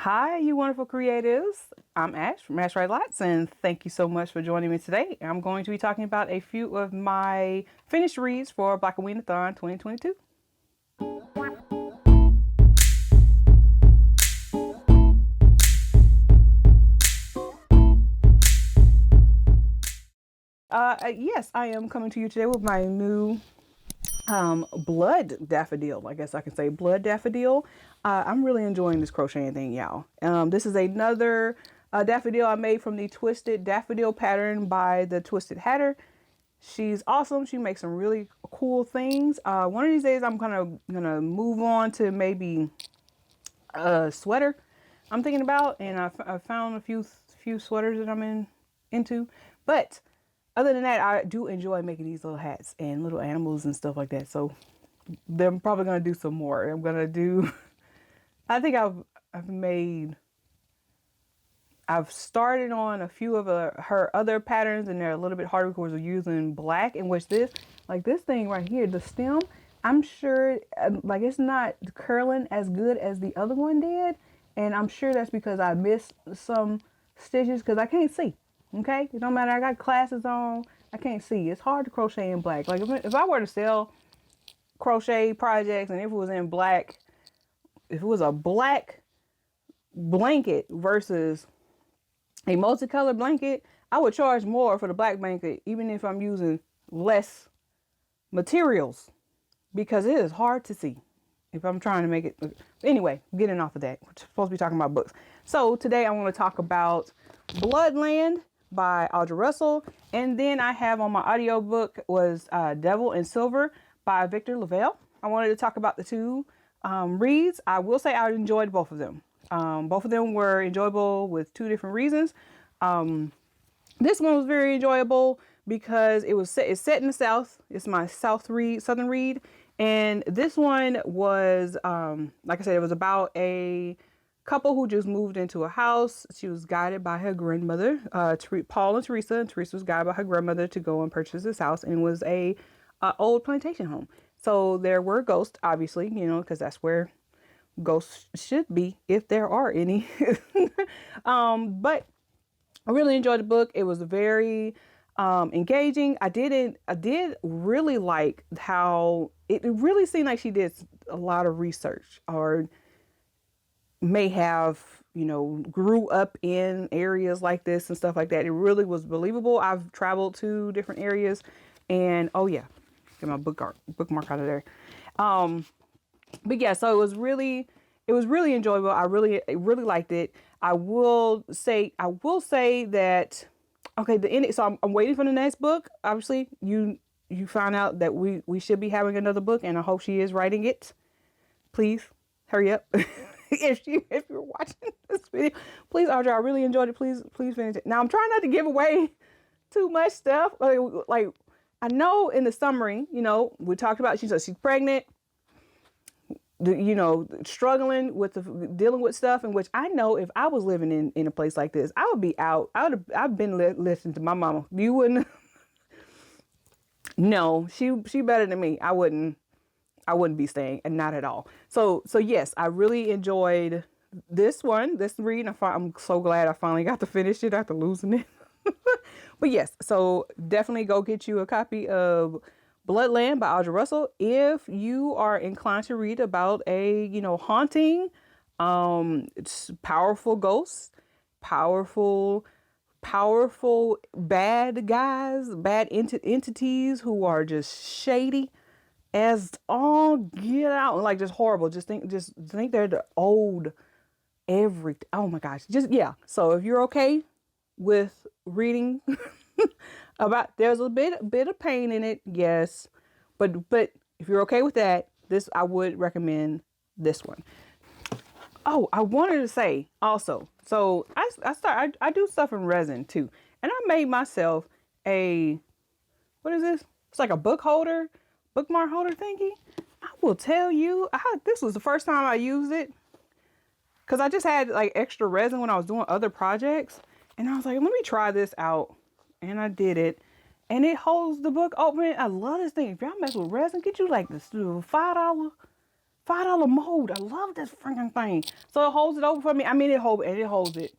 Hi, you wonderful creatives. I'm Ash from Ash Write Lots, and thank you so much for joining me today. I'm going to be talking about a few of my finished reads for Black-o-ween Read-a-thon 2022. Yes, I am coming to you today with my new blood daffodil. I guess I can say blood daffodil. I'm really enjoying this crocheting thing, y'all. This is another daffodil I made from the Twisted Daffodil pattern by the Twisted Hatter. She's awesome. She makes some really cool things. One of these days I'm gonna move on to maybe a sweater I'm thinking about, and I found a few sweaters that into. But other than that, I do enjoy making these little hats and little animals and stuff like that. So they're probably gonna do some more. I'm gonna do. I think I've started on a few of her other patterns, and they're a little bit harder because we're using black. In which this thing right here, the stem, I'm sure like it's not curling as good as the other one did, and I'm sure that's because I missed some stitches because I can't see. Okay, it don't matter. I got glasses on. I can't see. It's hard to crochet in black. Like if I were to sell crochet projects, and if it was in black, if it was a black blanket versus a multicolored blanket, I would charge more for the black blanket, even if I'm using less materials, because it is hard to see if I'm trying to make it. Anyway, getting off of that, we're supposed to be talking about books. So today I want to talk about Bloodland by Audra Russell, and then I have on my audiobook was Devil in Silver by Victor Lavelle. I wanted to talk about the two reads. I will say I enjoyed both of them. Both of them were enjoyable with two different reasons. This one was very enjoyable because it's set in the South. It's my Southern read. And this one was, like I said, it was about a couple who just moved into a house. She was guided by her grandmother, Paul and Teresa. And Teresa was guided by her grandmother to go and purchase this house, and it was a old plantation home. So there were ghosts, obviously, because that's where ghosts should be, if there are any. But I really enjoyed the book. It was very engaging. I did really like how it really seemed like she did a lot of research, or may have, grew up in areas like this and stuff like that. It really was believable. I've traveled to different areas, and oh yeah, get my bookmark out of there. But yeah, so it was really enjoyable. I really liked it. I will say that, okay, the ending. So I'm waiting for the next book. Obviously, you found out that we should be having another book, and I hope she is writing it. Please hurry up. if you're watching this video, please, Audra, I really enjoyed it. Please finish it. Now I'm trying not to give away too much stuff. Like I know in the summary, we talked about she's pregnant. Struggling with dealing with stuff, in which I know if I was living in a place like this, I would be out. I've been listening to my mama. You wouldn't. No, she better than me. I wouldn't be staying, and not at all. So yes, I really enjoyed this read. I'm so glad I finally got to finish it after losing it. But yes, so definitely go get you a copy of Bloodland by Audra Russell if you are inclined to read about a haunting, it's powerful ghosts, powerful bad guys, bad entities who are just shady as all get out, and like just horrible. Just think they're the old everything. Oh my gosh, just yeah. So if you're okay with reading about, there's a bit of pain in it, yes, but if you're okay with that, I would recommend this one. Oh, I wanted to say also, so I do stuff in resin too, and I made myself what is this? It's like a bookmark holder thingy. I will tell you, this was the first time I used it, because I just had like extra resin when I was doing other projects, and I was like, let me try this out. And I did it, and it holds the book open. I love this thing. If y'all mess with resin, get you like this $5 $5 mold. I love this freaking thing. So it holds it open for me. I mean, it holds it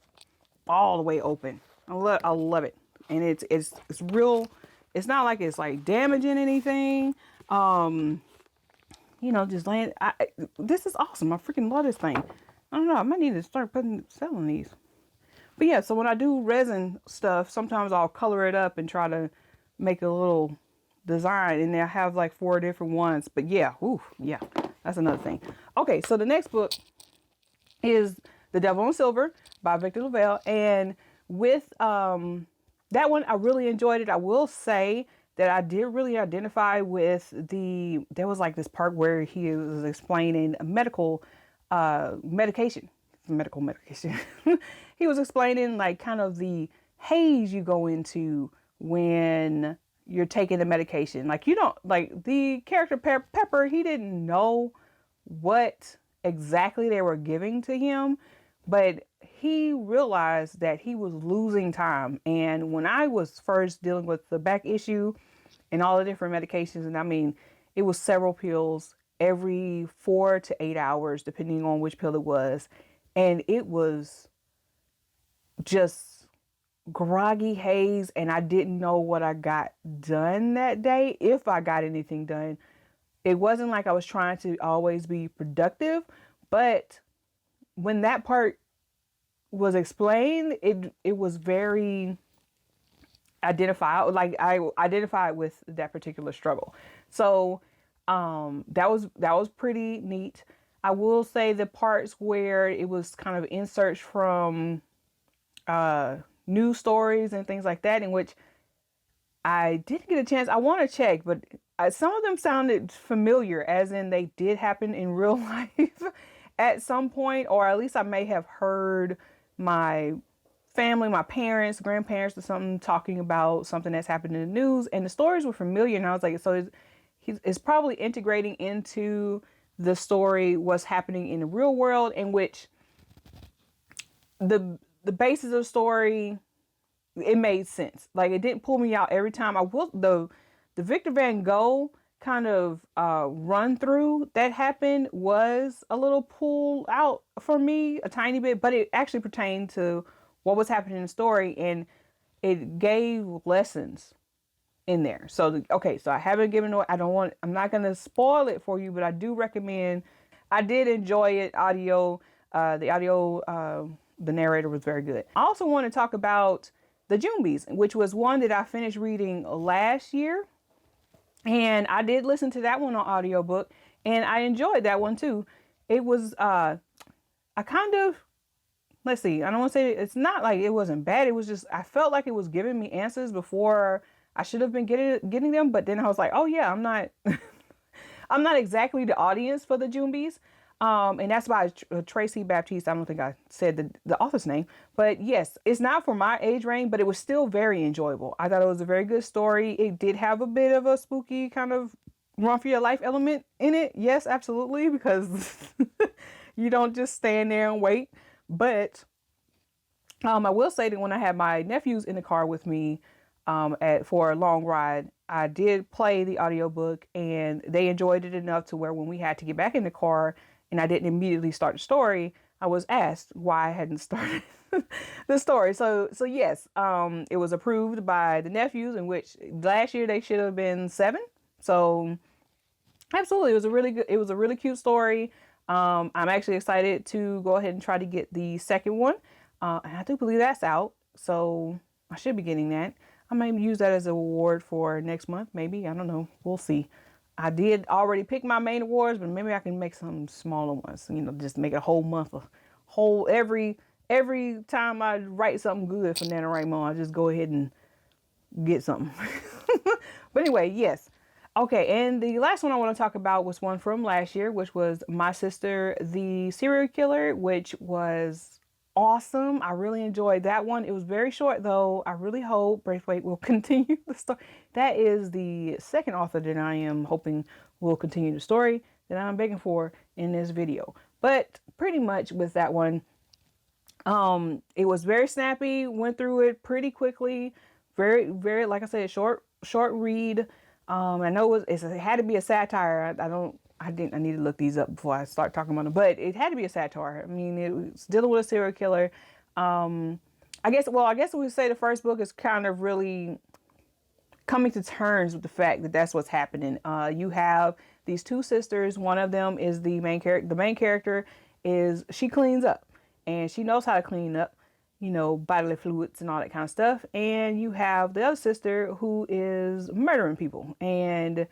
all the way open. I love it. And it's real. It's not like it's like damaging anything. Just laying. This is awesome. I freaking love this thing. I don't know. I might need to start selling these. But yeah, so when I do resin stuff, sometimes I'll color it up and try to make a little design, and I have like 4 different ones. But yeah, yeah, that's another thing. Okay, so the next book is The Devil in Silver by Victor LaValle, and with that one, I really enjoyed it. I will say that I did really identify with there was like this part where he was explaining medical medication. He was explaining like kind of the haze you go into when you're taking the medication. Like, you don't, like the character Pepper, he didn't know what exactly they were giving to him, but he realized that he was losing time. And when I was first dealing with the back issue and all the different medications, and I mean, it was several pills every 4 to 8 hours, depending on which pill it was. And it was just groggy haze, and I didn't know what I got done that day, if I got anything done. It wasn't like I was trying to always be productive, but when that part was explained, it was very identified. Like, I identified with that particular struggle. So that was pretty neat. I will say the parts where it was kind of inserts from news stories and things like that, in which I didn't get a chance. I want to check, but some of them sounded familiar, as in they did happen in real life at some point, or at least I may have heard my family, my parents, grandparents, or something talking about something that's happened in the news, and the stories were familiar. And I was like, so it's probably integrating into the story what's happening in the real world, in which the basis of the story, it made sense. Like, it didn't pull me out every time. The Victor Van Gogh kind of run through that happened was a little pull out for me, a tiny bit, but it actually pertained to what was happening in the story, and it gave lessons in there. So so I haven't given away. I'm not going to spoil it for you, but I do recommend. I did enjoy it. The narrator was very good. I also want to talk about The Jumbies, which was one that I finished reading last year. And I did listen to that one on audiobook, and I enjoyed that one too. It was, I kind of, let's see, I don't want to say it's not like it wasn't bad. It was just, I felt like it was giving me answers before I should have been getting them. But then I was like, oh yeah, I'm not, I'm not exactly the audience for The Jumbies. And that's by Tracy Baptiste. I don't think I said the author's name, but yes, it's not for my age range, but it was still very enjoyable. I thought it was a very good story. It did have a bit of a spooky kind of run for your life element in it. Yes, absolutely. Because you don't just stand there and wait. But I will say that when I had my nephews in the car with me for a long ride, I did play the audiobook, and they enjoyed it enough to where when we had to get back in the car and I didn't immediately start the story, I was asked why I hadn't started the story. So yes, it was approved by the nephews, in which last year they should have been 7. So absolutely, it was a really cute story. I'm actually excited to go ahead and try to get the second one. And I do believe that's out, so I should be getting that. I might use that as an award for next month, maybe. I don't know. We'll see. I did already pick my main awards, but maybe I can make some smaller ones. Just make it a whole month, every time I write something good for NaNoWriMo, I just go ahead and get something. But anyway, yes. Okay, and the last one I want to talk about was one from last year, which was My Sister, the Serial Killer, which was awesome. I really enjoyed that one. It was very short, though. I really hope Braithwaite will continue the story. That is the second author that I am hoping will continue the story that I'm begging for in this video. But pretty much with that one, it was very snappy. Went through it pretty quickly. Very, like I said, short read. I know it had to be a satire. I need to look these up before I start talking about them, but it had to be a satire. I mean, it was dealing with a serial killer. I guess we would say the first book is kind of really coming to terms with the fact that that's what's happening. You have these two sisters. One of them is the main character. The main character is, she cleans up and she knows how to clean up, you know, bodily fluids and all that kind of stuff. And you have the other sister who is murdering people. And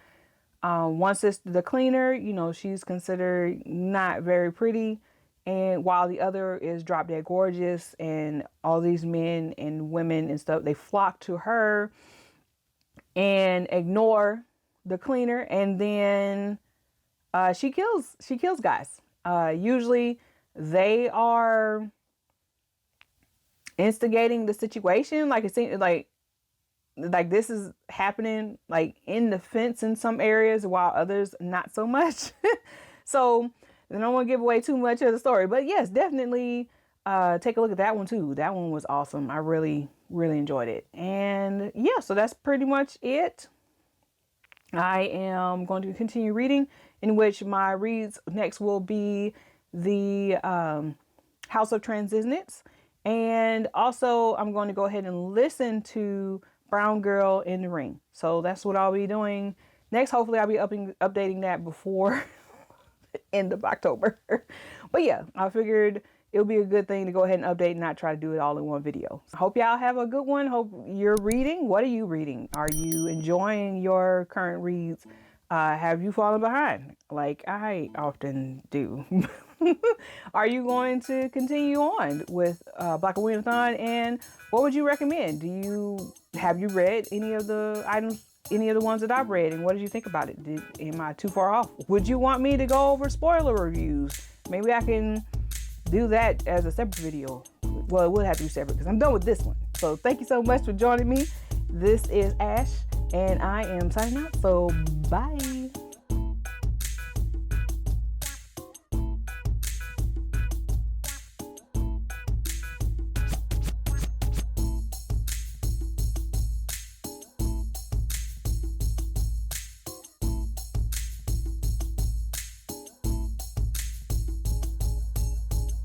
one sister, the cleaner, you know, she's considered not very pretty. And while the other is drop dead gorgeous, and all these men and women and stuff, they flock to her and ignore the cleaner. And then she kills guys. Usually they are instigating the situation. Like, it seems like this is happening like in the fence in some areas, while others not so much. So I don't want to give away too much of the story, but yes, definitely take a look at that one too. That one was awesome. I really enjoyed it. And yeah, so that's pretty much it. I am going to continue reading, in which my reads next will be the House of Transcendence. And also I'm going to go ahead and listen to Brown Girl in the Ring. So that's what I'll be doing next. Hopefully I'll be updating that before the end of October. But yeah, I figured it would be a good thing to go ahead and update and not try to do it all in one video. Hope y'all have a good one. Hope you're reading. What are you reading? Are you enjoying your current reads? Have you fallen behind like I often do? Are you going to continue on with Black-o-ween Read-a-thon? And what would you recommend? Have you read any of the items, any of the ones that I've read, and what did you think about it? Am I too far off? Would you want me to go over spoiler reviews? Maybe I can do that as a separate video. Well, it would have to be separate because I'm done with this one. So thank you so much for joining me. This is Ash, and I am signing out. So bye.